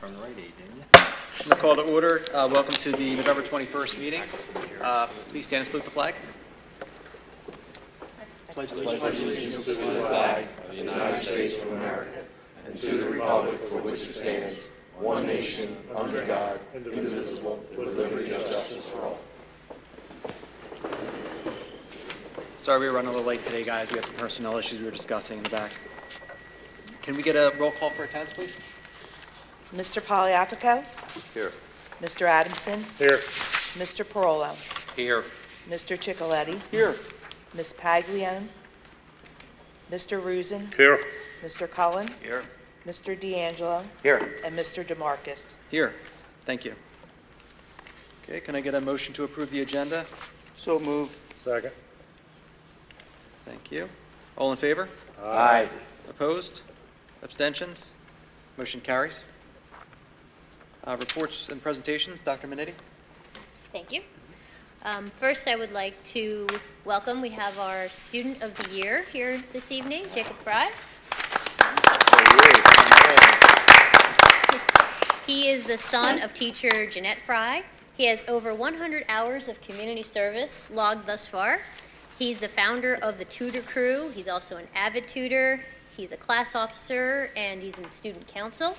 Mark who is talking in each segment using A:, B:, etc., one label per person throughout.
A: from the right age, didn't you?
B: I'm going to call to order. Welcome to the November 21st meeting. Please stand and salute the flag.
C: Pledge allegiance to the flag of the United States of America and to the republic for which it stands, one nation, under God, indivisible, with liberty and justice for all.
B: Sorry we were running a little late today, guys. We had some personnel issues we were discussing in the back. Can we get a roll call for attendance, please?
D: Mr. Poliafico?
C: Here.
D: Mr. Adamson?
C: Here.
D: Mr. Parolo?
C: Here.
D: Mr. Ciccoletti?
C: Here.
D: Ms. Paglione? Mr. Rusin?
C: Here.
D: Mr. Cullen?
C: Here.
D: Mr. D'Angelo?
C: Here.
D: And Mr. DeMarcus?
B: Here. Thank you. Okay, can I get a motion to approve the agenda?
C: So move. Second.
B: Thank you. All in favor?
C: Aye.
B: Opposed? Abstentions? Motion carries. Reports and presentations, Dr. Minetti.
E: Thank you. First, I would like to welcome, we have our Student of the Year here this evening, Jacob Fry. He is the son of teacher Jeanette Fry. He has over 100 hours of community service logged thus far. He's the founder of the Tutor Crew. He's also an avid tutor. He's a class officer, and he's in the student council.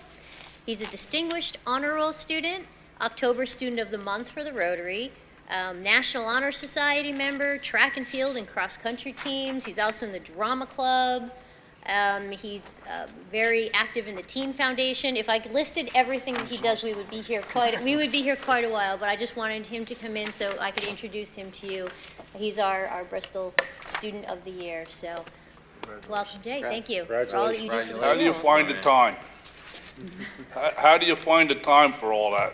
E: He's a distinguished honor roll student, October Student of the Month for the Rotary, National Honor Society member, track and field and cross-country teams. He's also in the drama club. He's very active in the Teen Foundation. If I listed everything that he does, we would be here quite a while, but I just wanted him to come in so I could introduce him to you. He's our Bristol Student of the Year, so welcome, Jay. Thank you for all that you do for the school.
F: How do you find the time? How do you find the time for all that?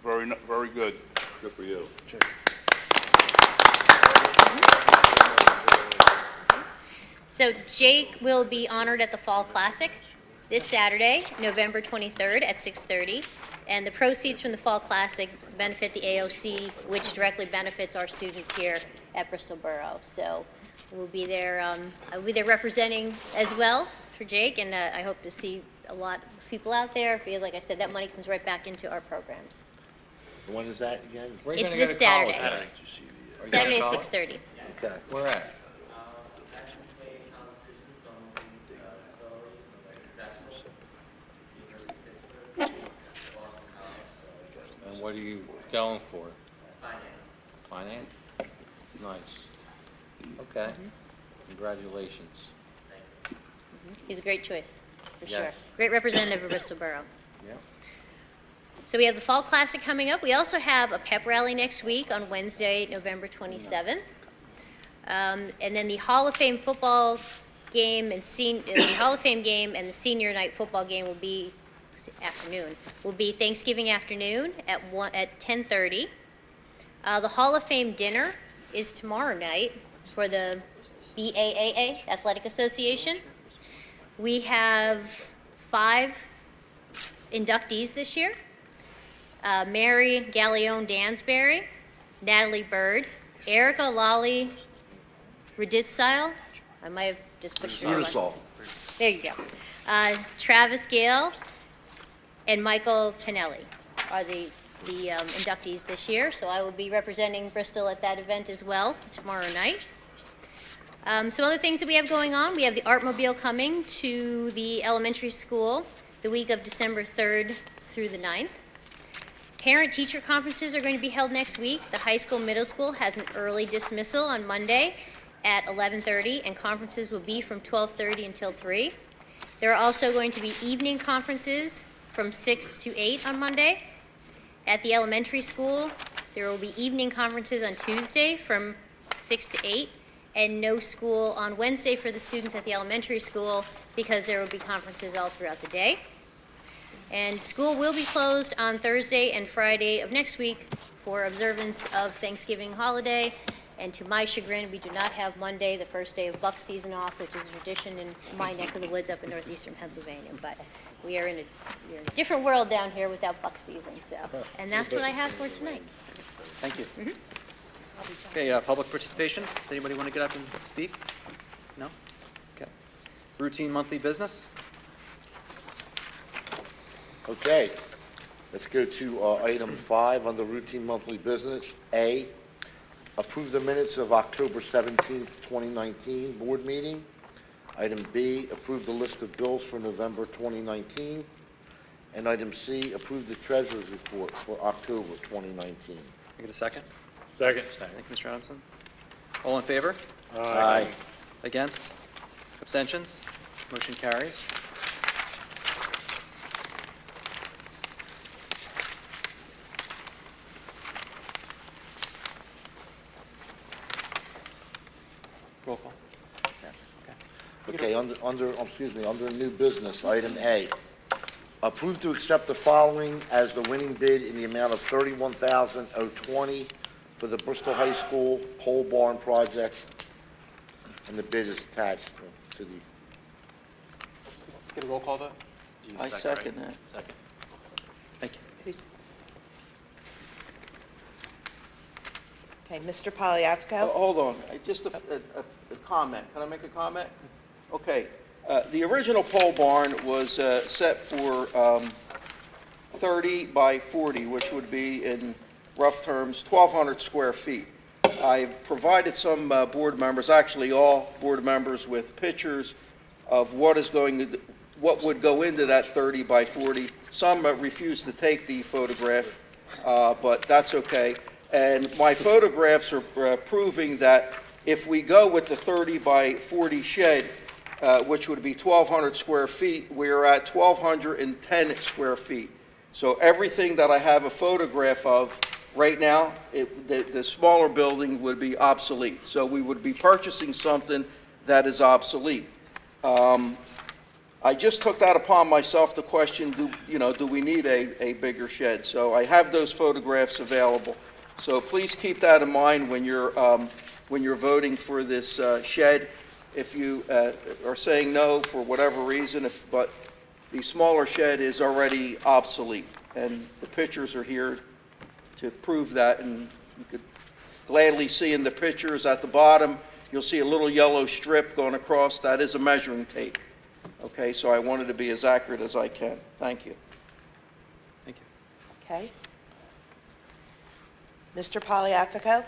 F: Very good. Good for you.
E: So Jake will be honored at the Fall Classic this Saturday, November 23rd at 6:30. And the proceeds from the Fall Classic benefit the AOC, which directly benefits our students here at Bristol Borough. So we'll be there, I'll be there representing as well for Jake, and I hope to see a lot of people out there, because like I said, that money comes right back into our programs.
C: When is that again?
E: It's this Saturday. Saturday at 6:30.
C: Okay.
A: Where at? And what are you going for? Finance. Nice. Okay. Congratulations.
E: He's a great choice, for
A: Yes.
E: sure. Great representative of Bristol Borough.
A: Yeah.
E: So we have the Fall Classic coming up. We also have a pep rally next week on Wednesday, November 27th. And then the Hall of Fame football game and the Hall of Fame game and the senior night football game will be Thanksgiving afternoon at 10:30. The Hall of Fame dinner is tomorrow night for the BAAA Athletic Association. We have 5 inductees this year. Mary Gallione Dansbury, Natalie Bird, Erica Lolly Reditsile. I might have just pushed her. There you go. Travis Gale and Michael Pinelli are the inductees this year. So I will be representing Bristol at that event as well tomorrow night. Some other things that we have going on. We have the Artmobile coming to the elementary school the week of December 3rd through the 9th. Parent-teacher conferences are going to be held next week. The high school, middle school has an early dismissal on Monday at 11:30, and conferences will be from 12:30 until 3. There are also going to be evening conferences from 6 to 8 on Monday. At the elementary school, there will be evening conferences on Tuesday from 6 to 8, and no school on Wednesday for the students at the elementary school because there will be conferences all throughout the day. And school will be closed on Thursday and Friday of next week for observance of Thanksgiving holiday. And to my chagrin, we do not have Monday, the first day of buck season, off, which is a tradition in my neck of the woods up in northeastern Pennsylvania. But we are in a different world down here without buck season. So, and that's what I have for tonight.
B: Thank you. Okay, public participation. Does anybody want to get up and speak? No? Okay. Routine monthly business?
C: Okay, let's go to item 5 under routine monthly business. A, approve the minutes of October 17th, 2019 board meeting. Item B, approve the list of bills for November 2019. And item C, approve the treasurer's report for October 2019.
B: Can I get a second?
G: Second.
B: Thank you, Mr. Adamson. All in favor?
C: Aye.
B: Against? Abstentions? Motion carries. Roll call. Yeah,
C: Okay, under new business, item A. Approve to accept the following as the winning bid in the amount of $31,020 for the Bristol High School pole barn project, and the bid is attached to the,
B: Get a roll call vote?
H: I second that.
B: Second. Thank you.
D: Who's- Okay, Mr. Poliafico?
H: Hold on, just a comment. Can I make a comment? Okay, the original pole barn was set for 30 by 40, which would be, in rough terms, 1,200 square feet. I've provided some board members, actually all board members, with pictures of what would go into that 30 by 40. Some refused to take the photograph, but that's okay. And my photographs are proving that if we go with the 30 by 40 shed, which would be 1,200 square feet, we're at 1,210 square feet. So everything that I have a photograph of right now, the smaller building would be obsolete. So we would be purchasing something that is obsolete. I just took that upon myself to question, do we need a bigger shed? So I have those photographs available. So please keep that in mind when you're voting for this shed. If you are saying no for whatever reason, but the smaller shed is already obsolete, and the pictures are here to prove that, and you could gladly see in the pictures at the bottom, you'll see a little yellow strip going across. That is a measuring tape. Okay, so I wanted to be as accurate as I can. Thank you.
B: Thank you.
D: Okay. Mr. Poliafico?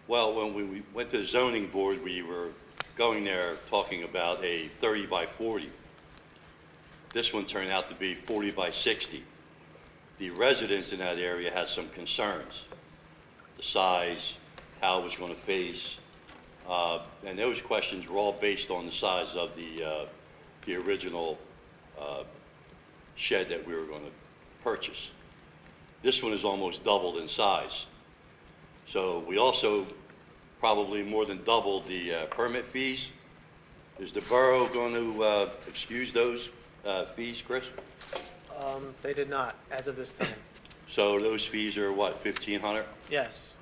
I: Well, when we went to the zoning board, we were going there talking about a 30 by 40. This one turned out to be 40 by 60. The residents in that area had some concerns. The size, how it was going to face, and those questions were all based on the size of the original shed that we were going to purchase. This one is almost doubled in size. So we also probably more than doubled the permit fees. Is the borough going to excuse those fees, Chris?
J: They did not, as of this time.
I: So those fees are what, $1,500?
J: Yes.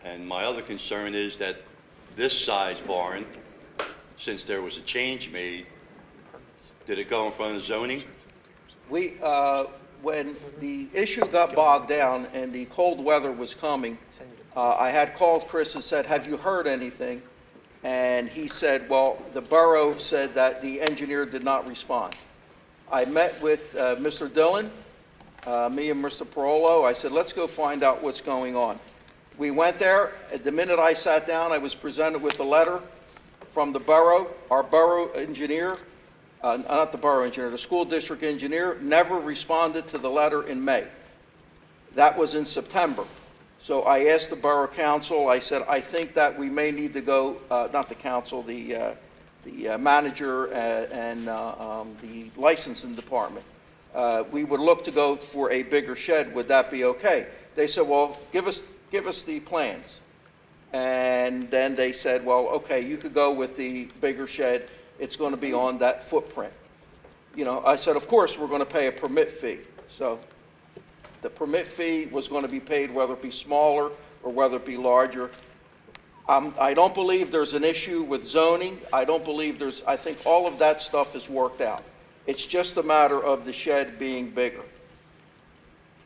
I: And my other concern is that this size barn, since there was a change made, did it go in front of zoning?
H: When the issue got bogged down and the cold weather was coming, I had called Chris and said, have you heard anything? And he said, well, the borough said that the engineer did not respond. I met with Mr. Dillon, me and Mr. Parolo. I said, let's go find out what's going on. We went there. At the minute I sat down, I was presented with a letter from the borough. Our borough engineer, not the borough engineer, the school district engineer, never responded to the letter in May. That was in September. So I asked the borough council, I said, I think that we may need to go, not the council, the manager and the licensing department. We would look to go for a bigger shed. Would that be okay? They said, well, give us the plans. And then they said, well, okay, you could go with the bigger shed. It's going to be on that footprint. I said, of course, we're going to pay a permit fee. So the permit fee was going to be paid whether it be smaller or whether it be larger. I don't believe there's an issue with zoning. I think all of that stuff is worked out. It's just a matter of the shed being bigger.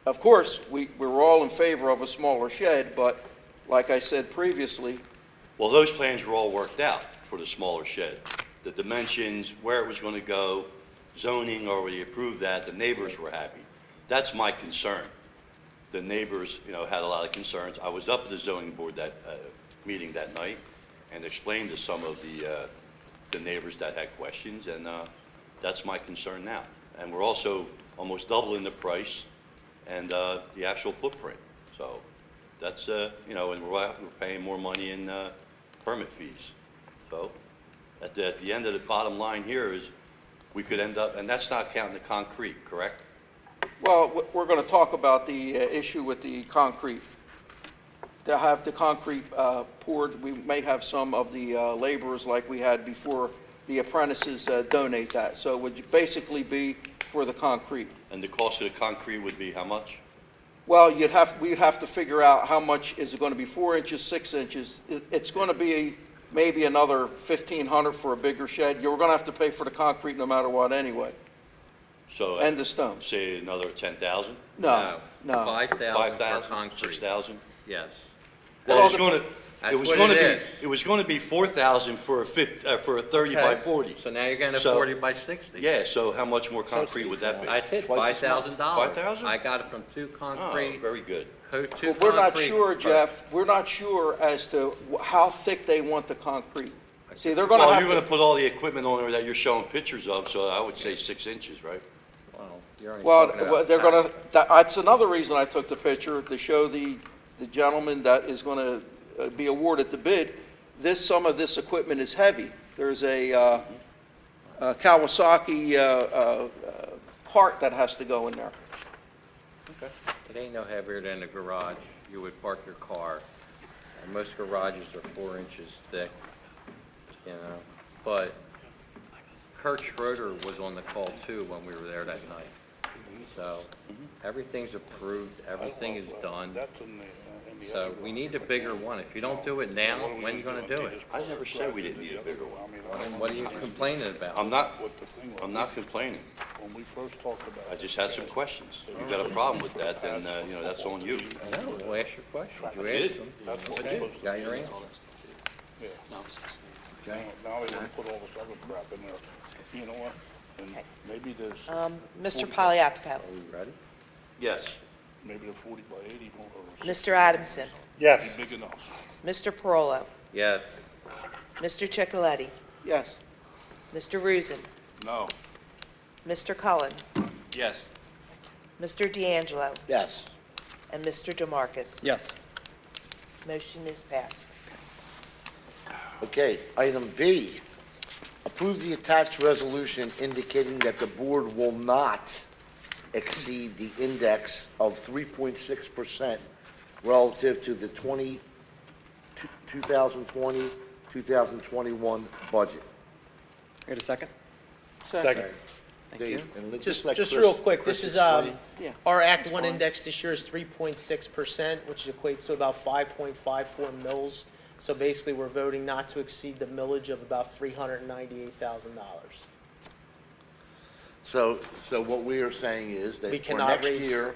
H: Of course, we're all in favor of a smaller shed, but like I said previously,
I: Well, those plans were all worked out for the smaller shed. The dimensions, where it was going to go, zoning already approved that, the neighbors were happy. That's my concern. The neighbors, had a lot of concerns. I was up at the zoning board meeting that night and explained to some of the neighbors that had questions, and that's my concern now. And we're also almost doubling the price and the actual footprint. So that's, and we're paying more money in permit fees. So at the end of the bottom line here is we could end up, and that's not counting the concrete, correct?
H: Well, we're going to talk about the issue with the concrete. To have the concrete poured, we may have some of the laborers like we had before, the apprentices donate that. So it would basically be for the concrete.
I: And the cost of the concrete would be how much?
H: Well, we'd have to figure out how much, is it going to be 4 inches, 6 inches? It's going to be maybe another $1,500 for a bigger shed. You're going to have to pay for the concrete no matter what anyway,
I: So
H: and the stone.
I: say another 10,000?
H: No.
A: 5,000 for
I: 5,000,
A: concrete.
I: 6,000?
A: Yes.
I: Well,
H: all
I: it was going to,
A: That's
I: it was
A: what
I: going to
A: it
I: be,
A: is.
I: it was going to be 4,000 for a 30 by
A: Okay.
I: 40.
A: So now you're getting a
I: So-
A: 40 by 60.
I: Yeah, so how much more concrete would that be?
A: That's it,
C: Twice as much.
A: $5,000.
I: $5,000?
A: I got it from two
I: Oh,
A: concrete,
I: very good.
H: But we're not sure, Jeff, we're not sure as to how thick they want the concrete. See, they're going to
I: Well,
H: have
I: you're going
H: to,
I: to put all the equipment on there that you're showing pictures of, so I would say 6 inches, right?
A: Well, you're only
H: well,
A: talking about
H: they're going
A: pack.
H: to, that's another reason I took the picture, to show the gentleman that is going to be awarded the bid. Some of this equipment is heavy. There's a Kawasaki part that has to go in there.
A: It ain't no heavier than the garage. You would park your car. And most garages are 4 inches thick, But Kurt Schroeder was on the call too when we were there that night. So everything's approved, everything is done. So we need a bigger one. If you don't do it now, when are you gonna do it?
I: I never said we didn't need a bigger one.
A: Then what are you complaining about?
I: I'm not complaining.
F: When we first talked about
I: I just had some questions. If you got a problem with that, then, that's on you.
A: No, we'll ask your questions. You
I: did.
A: asked them.
F: That's what
A: Okay,
F: we're supposed to
A: got your answer.
F: now they want to put all this other crap in there. You know what? And maybe there's,
D: Mr. Poliafico,
A: Are we ready?
I: Yes.
F: maybe the 40 by 80 or
D: Mr. Adamson,
F: yes, big enough.
D: Mr. Parolo,
A: Yes.
D: Mr. Chicoletti,
H: Yes.
D: Mr. Rusin,
F: No.
D: Mr. Cullen,
F: Yes.
D: Mr. D'Angelo,
C: Yes.
D: and Mr. DeMarcus.
B: Yes.
D: Motion is passed.
C: Okay, item B, approve the attached resolution indicating that the board will not exceed the index of 3.6% relative to the 2020-2021 budget.
B: Here, a second?
F: Second.
C: Dave, and
J: Just
C: let Chris-
J: real quick,
C: Chris
J: this is,
C: explain.
H: Yeah.
J: our Act One index this year is 3.6%, which equates to about 5.54 mils. So basically, we're voting not to exceed the millage of about $398,000.
C: So what we are saying is
J: We
C: that for
J: cannot
C: next
J: raise-
C: year,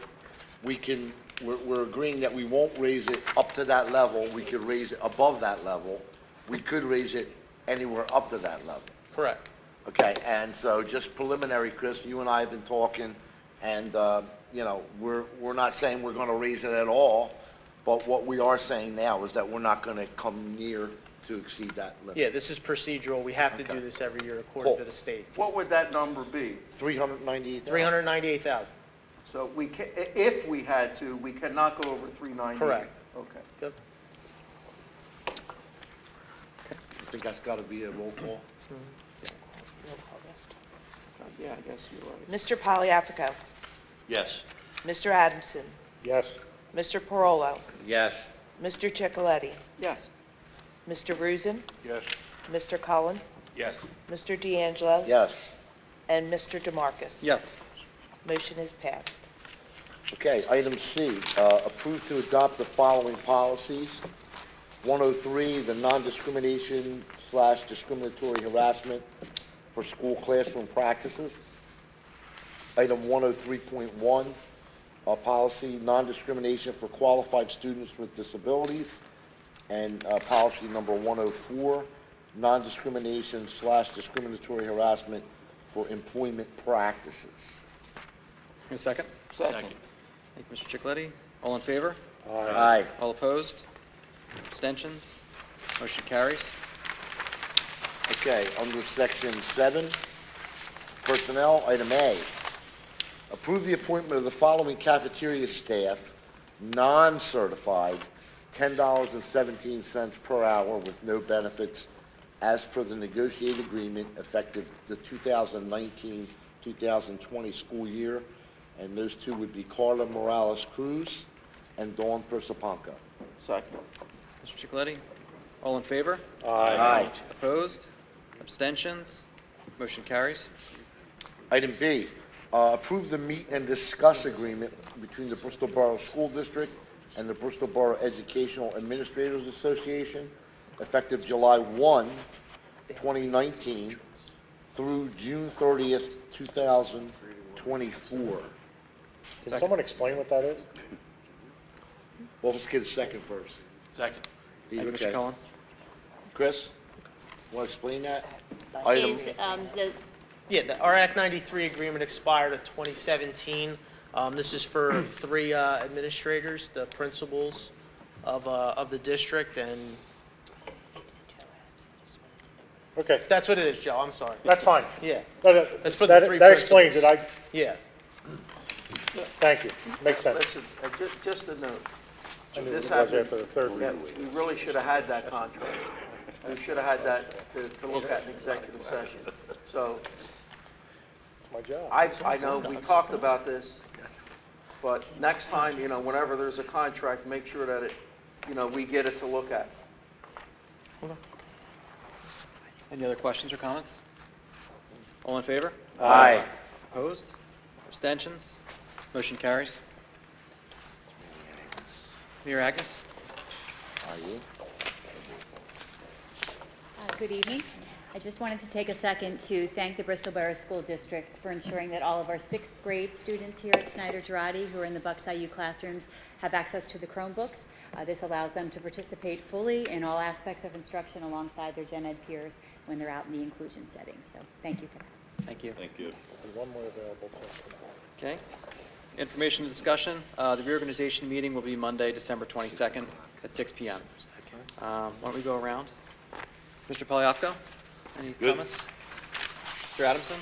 C: we're agreeing that we won't raise it up to that level. We could raise it above that level. We could raise it anywhere up to that level.
J: Correct.
C: Okay, and so just preliminary, Chris, you and I have been talking, and, we're not saying we're gonna raise it at all, but what we are saying now is that we're not gonna come near to exceed that limit.
J: Yeah, this is procedural. We have to do
C: Okay.
J: this every year according
C: Cool.
J: to the state.
H: What would that number be?
C: 398,000?
J: 398,000.
H: So if we had to, we cannot go over 398?
J: Correct.
H: Okay.
J: Yep.
C: I think that's gotta be a roll call.
H: Yeah, I guess you're right.
D: Mr. Poliafico,
I: Yes.
D: Mr. Adamson,
F: Yes.
D: Mr. Parolo,
A: Yes.
D: Mr. Chicoletti,
H: Yes.
D: Mr. Rusin,
F: Yes.
D: Mr. Cullen,
F: Yes.
D: Mr. D'Angelo,
C: Yes.
D: and Mr. DeMarcus.
B: Yes.
D: Motion is passed.
C: Okay, item C, approve to adopt the following policies. 103, the non-discrimination/discriminatory harassment for school classroom practices. Item 103.1, policy, non-discrimination for qualified students with disabilities. and policy number 104, non-discrimination/discriminatory harassment for employment practices.
B: A second?
H: Second.
B: Thank you, Mr. Chicletti. All in favor?
C: Aye.
B: All opposed? Abstentions? Motion carries.
C: Okay, under section 7, personnel, item A. Approve the appointment of the following cafeteria staff, non-certified, $10.17 per hour with no benefits, as per the negotiated agreement effective the 2019-2020 school year. And those two would be Carla Morales Cruz and Dawn Persaponco.
H: Second.
B: Mr. Chicletti. All in favor?
C: Aye.
B: Opposed? Abstentions? Motion carries.
C: Item B, approve the meet and discuss agreement between the Bristol Borough School District and the Bristol Borough Educational Administrators Association, effective July 1, 2019, through June 30th, 2024.
G: Can someone explain what that is?
C: Well, let's get a second first.
F: Second.
C: Steve,
B: Thank you, Mr.
C: okay.
B: Cullen.
C: Chris, want to explain that?
E: Is,
J: Our Act 93 agreement expired in 2017. This is for 3 administrators, the principals of the district, and
G: Okay,
J: that's what it is, Joe, I'm sorry.
G: that's fine.
J: Yeah,
G: That's
J: for the three
G: That explains it.
J: yeah.
G: Thank you. Makes sense.
H: Listen, just a note.
G: I knew
H: This
G: it was
H: happened,
G: after the third
H: that
G: reading.
H: we really should have had that contract. We should have had that to look at in executive session. So
G: It's my job.
H: I know we talked about this, but next time, whenever there's a contract, make sure that it, we get it to look at.
B: Any other questions or comments? All in favor?
C: Aye.
B: Opposed? Abstentions? Motion carries. Mayor Agnes?
C: Are you?
K: Good evening. I just wanted to take a second to thank the Bristol Borough School District for ensuring that all of our 6th grade students here at Snyder Girardi, who are in the Bucks IU classrooms, have access to the Chromebooks. This allows them to participate fully in all aspects of instruction alongside their gen ed peers when they're out in the inclusion setting. So thank you for that.
B: Thank you.
I: Thank you.
G: And one more available to us.
B: Okay. Information and discussion. The reorganization meeting will be Monday, December 22nd at 6 p.m. Why don't we go around? Mr. Polyafco, any
I: Good.
B: comments? Mr. Adamson?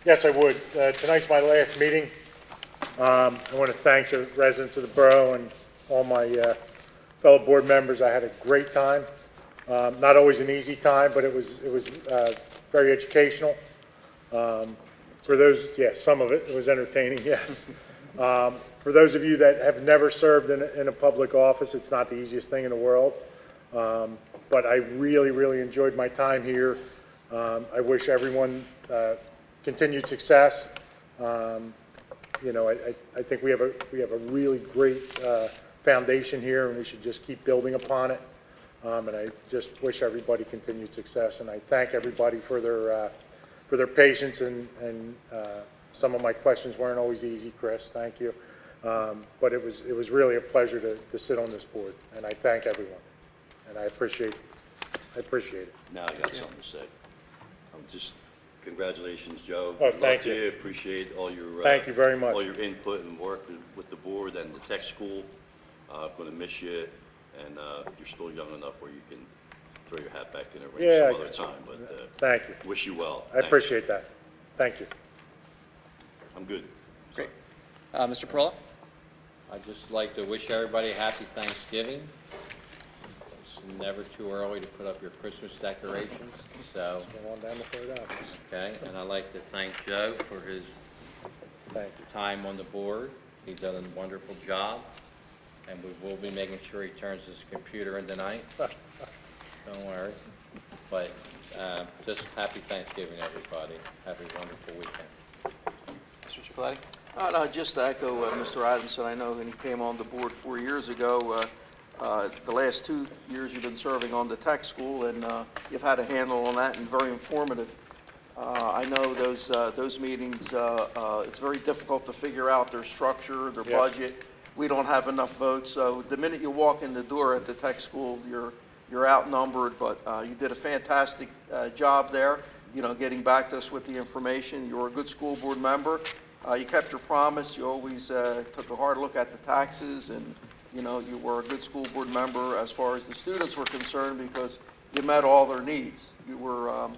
G: Yes, I would. Tonight's my last meeting. I want to thank the residents of the borough and all my fellow board members. I had a great time. Not always an easy time, but it was very educational. For those, yes, some of it was entertaining, yes. For those of you that have never served in a public office, it's not the easiest thing in the world. But I really, really enjoyed my time here. I wish everyone continued success. I think we have a really great foundation here, and we should just keep building upon it. And I just wish everybody continued success. And I thank everybody for their patience. And some of my questions weren't always easy, Chris. Thank you. But it was really a pleasure to sit on this board, and I thank everyone. And I appreciate it.
I: Now I got something to say. Congratulations, Joe.
G: Oh,
I: Good luck
G: thank
I: to
G: you.
I: Appreciate all your.
G: Thank you very much.
I: All your input and work with the board and the tech school. Going to miss you, and you're still young enough where you can throw your hat back in the ring
G: Yeah,
I: some other time, but
G: Thank you.
I: wish you well.
G: I appreciate that. Thank you.
I: I'm good.
B: Great. Mr. Perola?
A: I'd just like to wish everybody a happy Thanksgiving. It's never too early to put up your Christmas decorations, so,
G: Go on down the third aisle.
A: okay. And I'd like to thank Joe for his
G: Thank you.
A: time on the board. He's done a wonderful job, and we will be making sure he turns his computer in tonight. Don't worry. But just happy Thanksgiving, everybody. Have a wonderful weekend.
B: Mr. Chicletti?
H: No, just to echo Mr. Adamson, I know when he came on the board 4 years ago, the last 2 years you've been serving on the tech school, and you've had a handle on that and very informative. I know those meetings, it's very difficult to figure out their structure, their
G: Yeah.
H: budget. We don't have enough votes, so the minute you walk in the door at the tech school, you're outnumbered, but you did a fantastic job there, getting back to us with the information. You were a good school board member. You kept your promise. You always took a hard look at the taxes, and, you were a good school board member as far as the students were concerned because you met all their needs. You were,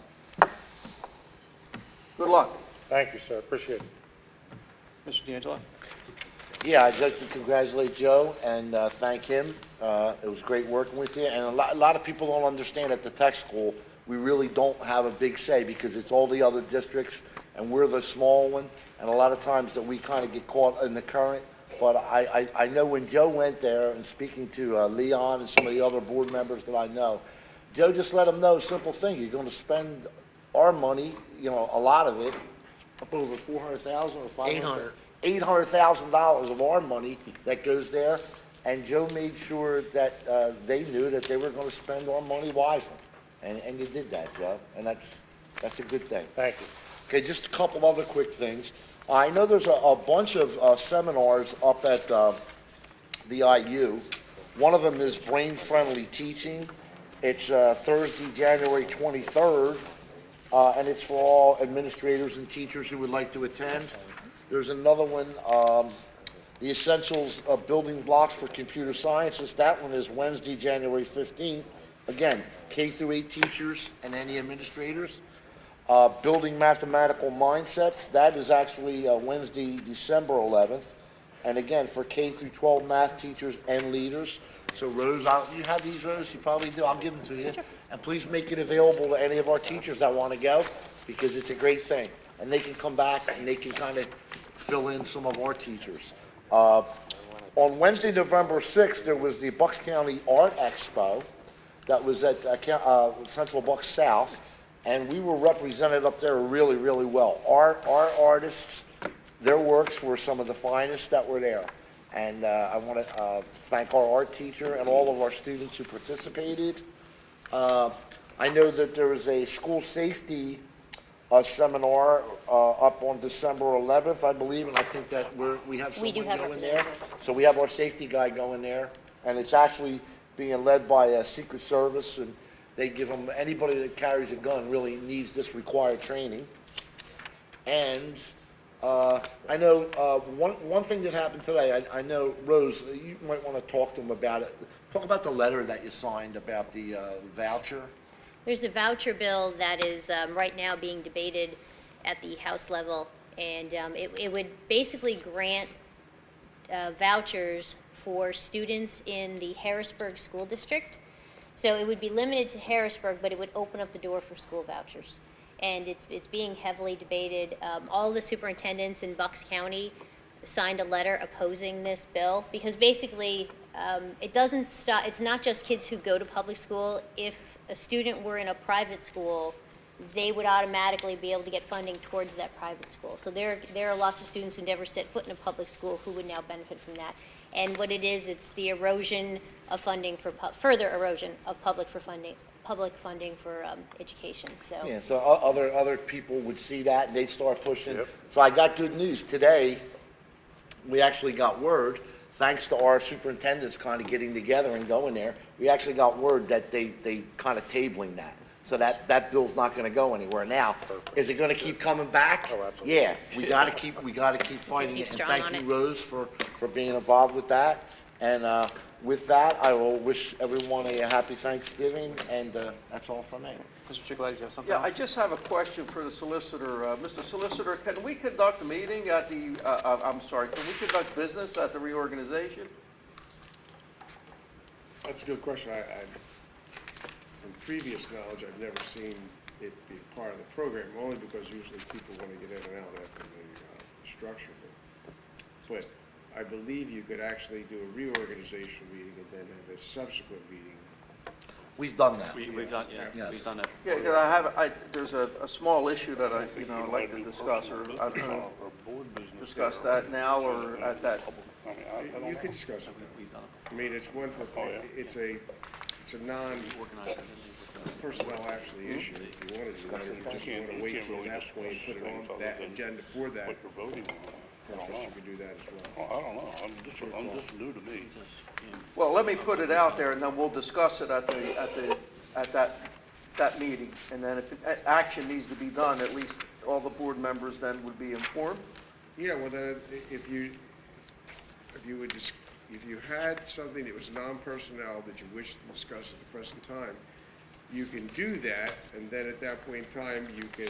H: good luck.
G: Thank you, sir, appreciate it.
B: Mr. D'Angelo?
C: Yeah, I'd like to congratulate Joe and thank him. It was great working with you, and a lot of people don't understand at the tech school, we really don't have a big say because it's all the other districts, and we're the small one, and a lot of times that we kind of get caught in the current. But I know when Joe went there and speaking to Leon and some of the other board members that I know, Joe just let them know a simple thing. You're going to spend our money, a lot of it, up over 400,000 or 500. $800,000 of our money that goes there, and Joe made sure that they knew that they were going to spend our money wisely, and you did that, Joe, and that's a good thing.
G: Thank you.
C: Okay, just a couple other quick things. I know there's a bunch of seminars up at the IU. One of them is brain-friendly teaching. It's Thursday, January 23rd, and it's for all administrators and teachers who would like to attend. There's another one, the Essentials of Building Blocks for Computer Sciences. That one is Wednesday, January 15th. Again, K through 8 teachers and any administrators. Building Mathematical Mindsets. That is actually Wednesday, December 11th. And again, for K through 12 math teachers and leaders. So Rose, you have these, Rose? You probably do. I'll give them to you. And please make it available to any of our teachers that want to go because it's a great thing. And they can come back and they can kind of fill in some of our teachers. On Wednesday, November 6th, there was the Bucks County Art Expo that was at Central Bucks South, and we were represented up there really, really well. Our artists, their works were some of the finest that were there. And I want to thank our art teacher and all of our students who participated. I know that there was a school safety seminar up on December 11th, I believe, and I think that we have
E: We do
C: someone
E: have
C: going
E: a-
C: there. So we have our safety guy going there, and it's actually being led by a Secret Service, and they give them, anybody that carries a gun really needs this required training. And I know one thing that happened today, I know, Rose, you might want to talk to them about it. Talk about the letter that you signed about the voucher.
E: There's a voucher bill that is right now being debated at the House level, and it would basically grant vouchers for students in the Harrisburg School District. So it would be limited to Harrisburg, but it would open up the door for school vouchers. And it's being heavily debated. All the superintendents in Bucks County signed a letter opposing this bill, because basically it doesn't stop, it's not just kids who go to public school. If a student were in a private school, they would automatically be able to get funding towards that private school. So there are lots of students who never set foot in a public school who would now benefit from that. And what it is, it's the erosion of funding for, further erosion of public funding for education, so.
C: Yeah, so other people would see that and they'd start pushing. So I got good news. Today, we actually got word, thanks to our superintendents kind of getting together and going there, we actually got word that they kind of tabling that. So that bill's not going to go anywhere. Now, is it going to keep coming back?
G: Oh, absolutely.
C: Yeah, we got to keep fighting
E: Keep
C: it. And
E: strong
C: thank
E: on
C: you,
E: it.
C: Rose, for being involved with that. And with that, I will wish everyone a happy Thanksgiving, and that's all from me.
B: Mr. Chicklet, you have something
H: Yeah,
B: else?
H: I just have a question for the solicitor. Mr. Solicitor, can we conduct a meeting at the, can we conduct business at the reorganization?
L: That's a good question. From previous knowledge, I've never seen it be part of the program, only because usually people want to get in and out after the structure. But I believe you could actually do a reorganization meeting and then have a subsequent meeting.
C: We've done that.
B: We've done, yeah,
C: Yes.
B: we've done that.
H: Yeah, there's a small issue that I'd like to discuss, or I don't know, discuss that now or at that.
L: You could discuss it.
B: We've done it.
L: I mean, it's one for, it's a
B: Organized it.
L: non-personnel actually issue. If you want to do that, you just want to wait till that point, put it on that agenda for that office, you could do that as well.
F: I don't know, this is new to me.
H: Well, let me put it out there, and then we'll discuss it at that meeting. And then if action needs to be done, at least all the board members then would be informed.
L: Yeah, well, then, if you had something that was non-personnel that you wish to discuss at the present time, you can do that, and then at that point in time, you can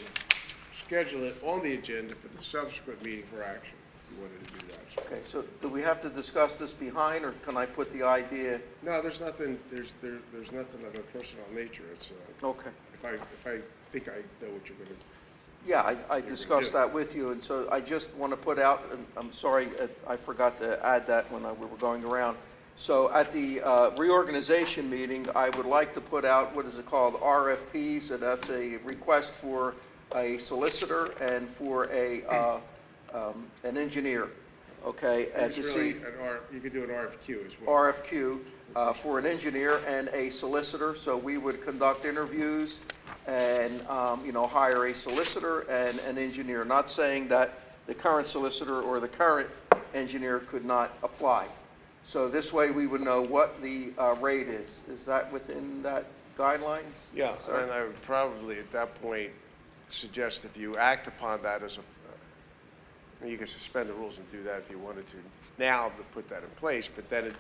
L: schedule it on the agenda for the subsequent meeting for action, if you wanted to do that.
H: Okay, so do we have to discuss this behind, or can I put the idea?
L: No, there's nothing of a personal nature. It's,
H: Okay.
L: if I think I know what you're gonna,
H: Yeah, I discussed that with you, and so I just want to put out, and I'm sorry, I forgot to add that when we were going around. So at the reorganization meeting, I would like to put out, what is it called, RFPs, and that's a request for a solicitor and for an engineer, okay? And to
L: it's
H: see
L: really, you could do an RFQ as well.
H: RFQ for an engineer and a solicitor, so we would conduct interviews and, hire a solicitor and an engineer. Not saying that the current solicitor or the current engineer could not apply. So this way, we would know what the rate is. Is that within that guidelines?
L: Yeah,
H: sir?
L: and I would probably at that point suggest if you act upon that as you can suspend the rules and do that if you wanted to now to put that in place, but then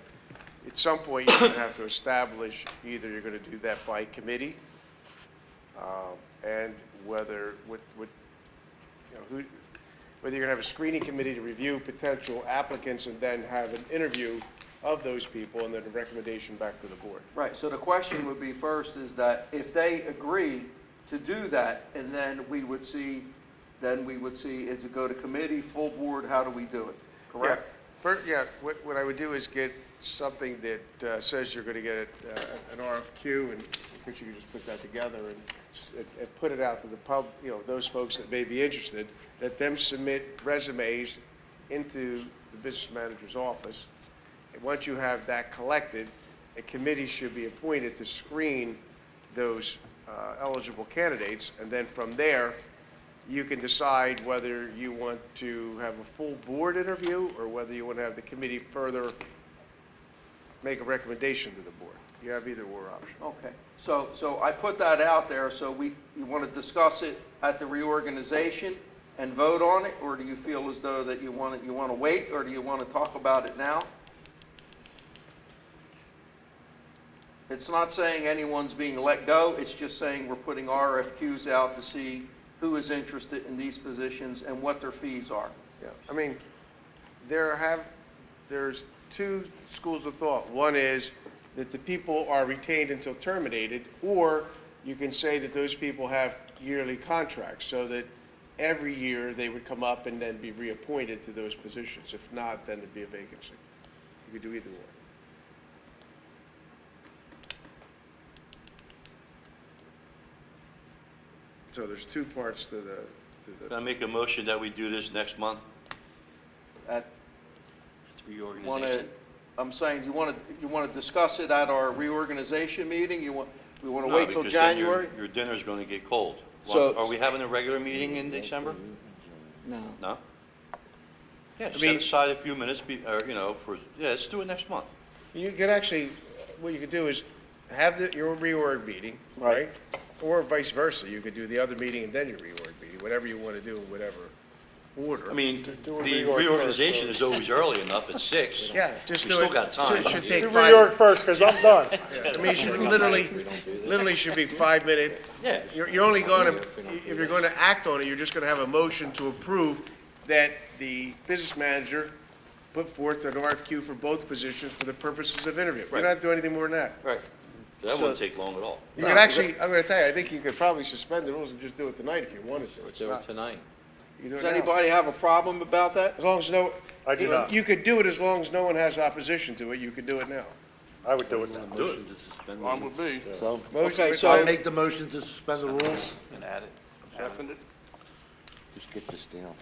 L: at some point you're going to have to establish either you're going to do that by committee, and whether whether you're going to have a screening committee to review potential applicants and then have an interview of those people and then a recommendation back to the board.
H: Right, so the question would be first is that if they agree to do that, and then we would see, is it go to committee, full board, how do we do it? Correct?
L: What I would do is get something that says you're going to get an RFQ, and which you can just put that together and put it out to the those folks that may be interested, let them submit resumes into the business manager's office. And once you have that collected, a committee should be appointed to screen those eligible candidates, and then from there, you can decide whether you want to have a full board interview or whether you want to have the committee further make a recommendation to the board. You have either or option.
H: Okay, so I put that out there, so you want to discuss it at the reorganization and vote on it, or do you feel as though that you want to wait, or do you want to talk about it now? It's not saying anyone's being let go, it's just saying we're putting RFQs out to see who is interested in these positions and what their fees are.
L: Yeah, I mean, there's two schools of thought. One is that the people are retained until terminated, or you can say that those people have yearly contracts, so that every year they would come up and then be reappointed to those positions. If not, then there'd be a vacancy. You could do either one. So there's two parts to the.
I: Can I make a motion that we do this next month?
H: At
I: Reorganization.
H: I'm saying, you want to discuss it at our reorganization meeting? We want to
I: No,
H: wait till
I: because then
H: January?
I: your dinner's going to get cold.
H: So-
I: Are we having a regular meeting in December?
H: No.
I: No? Yeah, set
L: mean-
I: aside a few minutes, let's do it next month.
L: You could actually, what you could do is have your reorg meeting, right? Or vice versa. You could do the other meeting and then your reorg meeting, whatever you want to do in whatever order.
I: I mean,
G: Do a
I: the
G: reorg
I: reorganization
G: first,
I: is always early enough at 6.
L: Yeah, just
I: We
L: do
I: still
L: it.
I: got time.
L: It should take
G: Do
L: 5.
G: reorg first, because I'm done.
L: I mean, it should literally should be 5 minute.
I: Yeah.
L: You're only going to, if you're going to act on it, you're just going to have a motion to approve that the business manager put forth an RFQ for both positions for the purposes of interview. You don't have to do anything more than that.
I: Right. That wouldn't take long at all.
L: You could actually, I'm going to tell you, I think you could probably suspend the rules and just do it tonight if you wanted to. It's
A: Do it
L: not-
A: tonight.
L: you do it
H: Does
L: now.
H: anybody have a problem about that?
L: As long as
G: I do not.
L: you could do it as long as no one has opposition to it, you could do it now.
G: I would do it now.
I: Do it.
F: Mine would be,
C: So,
H: Okay, so-
C: I'll make the motion to suspend the rules.
F: seconded.
C: Just get this down.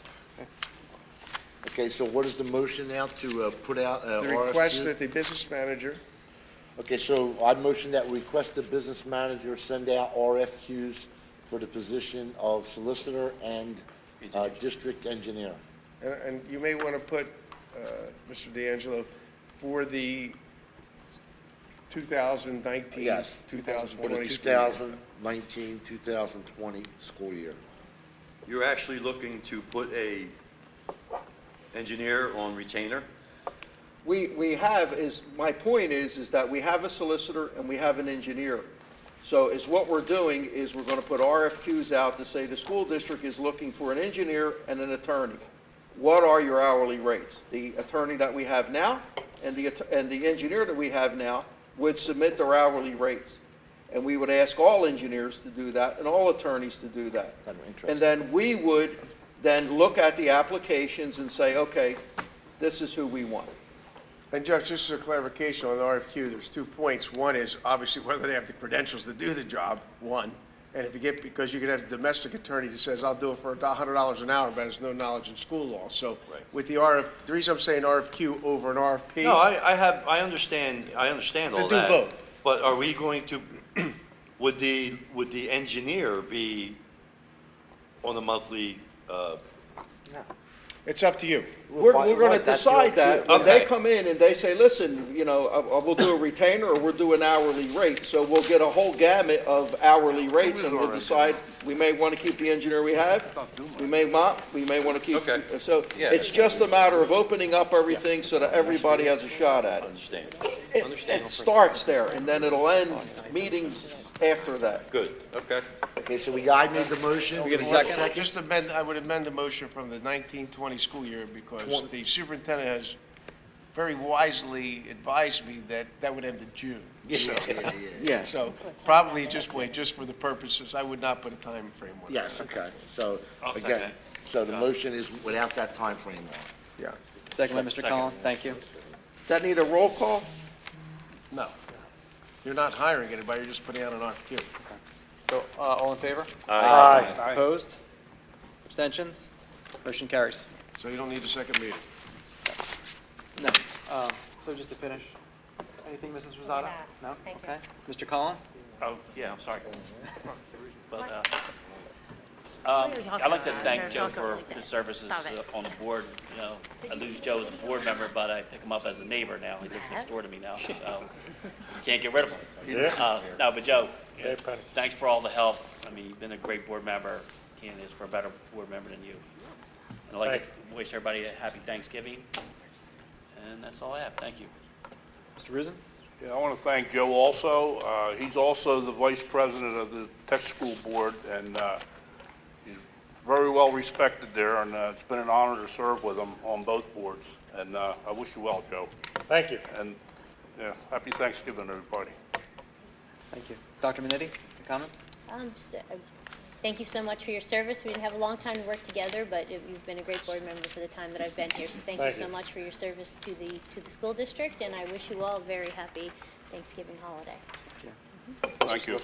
C: Okay, so what is the motion now to put out
L: The
C: RFQ?
L: request that the business manager,
C: Okay, so I motion that we request the business manager send out RFQs for the position of solicitor and district engineer.
L: And you may want to put, Mr. D'Angelo, for the 2019,
C: Yes.
L: 2020
C: For the
L: school year.
C: 2019, 2020 school year.
I: You're actually looking to put a engineer on retainer?
H: We have, my point is that we have a solicitor and we have an engineer. So is what we're doing is we're going to put RFQs out to say the school district is looking for an engineer and an attorney. What are your hourly rates? The attorney that we have now and the engineer that we have now would submit their hourly rates. And we would ask all engineers to do that and all attorneys to do that. And then we would then look at the applications and say, okay, this is who we want.
L: And Judge, just as a clarification on the RFQ, there's 2 points. One is obviously whether they have the credentials to do the job, one. And if you get, because you could have a domestic attorney that says, I'll do it for $100 an hour, but has no knowledge in school law. So
I: Right.
L: with the the reason I'm saying RFQ over an RFP.
I: No, I understand all
L: do
I: that.
L: both.
I: But are we going to, would the engineer be on a monthly,
L: It's up to you.
H: We're going to
C: Right, that's your
H: decide that. When they
I: Okay.
H: come in and they say, listen, you know, we'll do a retainer or we'll do an hourly rate. So we'll get a whole gamut of hourly rates and we'll decide, we may want to keep the engineer we have. We may not, we may want to keep.
I: Okay.
H: So
I: Yeah.
H: it's just a matter of opening up everything so that everybody has a shot at it.
I: understand?
H: It starts there and then it'll end meetings after that.
I: Good, okay.
C: Okay, so I made the motion.
B: We get a second?
L: Just I would amend the motion from the 1920 school year because the superintendent has very wisely advised me that that would end in June. So-
H: Yeah.
L: So probably just wait, just for the purposes, I would not put a time frame on it.
C: Yes, okay. So,
F: I'll second
C: again,
F: it.
C: so the motion is without that time frame on.
L: Yeah.
B: Second by Mr. Collin, thank you.
H: Does that need a roll call?
L: No. You're not hiring anybody, you're just putting out an RFQ.
B: So, all in favor?
G: Aye.
B: Opposed? Abstentions? Motion carries.
L: So you don't need a second meeting.
B: No. So just to finish, anything, Mrs. Rosado? No?
E: Thank you.
B: Okay. Mr. Collin?
M: Oh, yeah, I'm sorry. But, I'd like to thank Joe for his services on the board. You know, I lose Joe as a board member, but I pick him up as a neighbor now. He lives next door to me now, so can't get rid of him.
G: Yeah.
M: No, but Joe, you know,
G: Hey, Penny.
M: thanks for all the help. I mean, you've been a great board member. Can't ask for a better board member than you. And I'd like to wish everybody a happy Thanksgiving. And that's all I have. Thank you.
B: Mr. Rusin?
F: Yeah, I want to thank Joe also. He's also the vice president of the tech school board, and he's very well respected there, and it's been an honor to serve with him on both boards. And I wish you well, Joe.
G: Thank you.
F: And, yeah, happy Thanksgiving, everybody.
B: Thank you. Dr. Minetti, comments?
E: Thank you so much for your service. We didn't have a long time to work together, but you've been a great board member for the time that I've been here. So thank you
G: Thank
E: so
G: you.
E: much for your service to the school district, and I wish you all a very happy Thanksgiving holiday.
F: Thank you.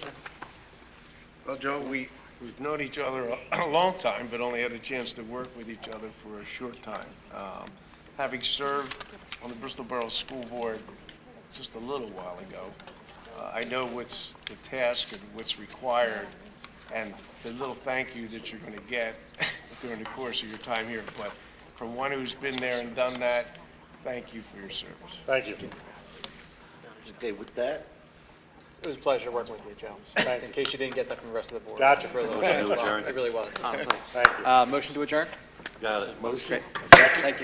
L: Well, Joe, we've known each other a long time, but only had a chance to work with each other for a short time. Having served on the Bristol Borough School Board just a little while ago, I know what's the task and what's required, and the little thank you that you're going to get during the course of your time here. But from one who's been there and done that, thank you for your service.
G: Thank you.
C: Okay, with that,
B: It was a pleasure working with you, Joe. In case you didn't get that from the rest of the board.
G: Gotcha.
B: It really was.
I: Motion to adjourn.
B: It really was, honestly.
G: Thank you.
B: Motion to adjourn?
I: Got it.
C: motion,
B: Great.
C: second?
B: Thank you.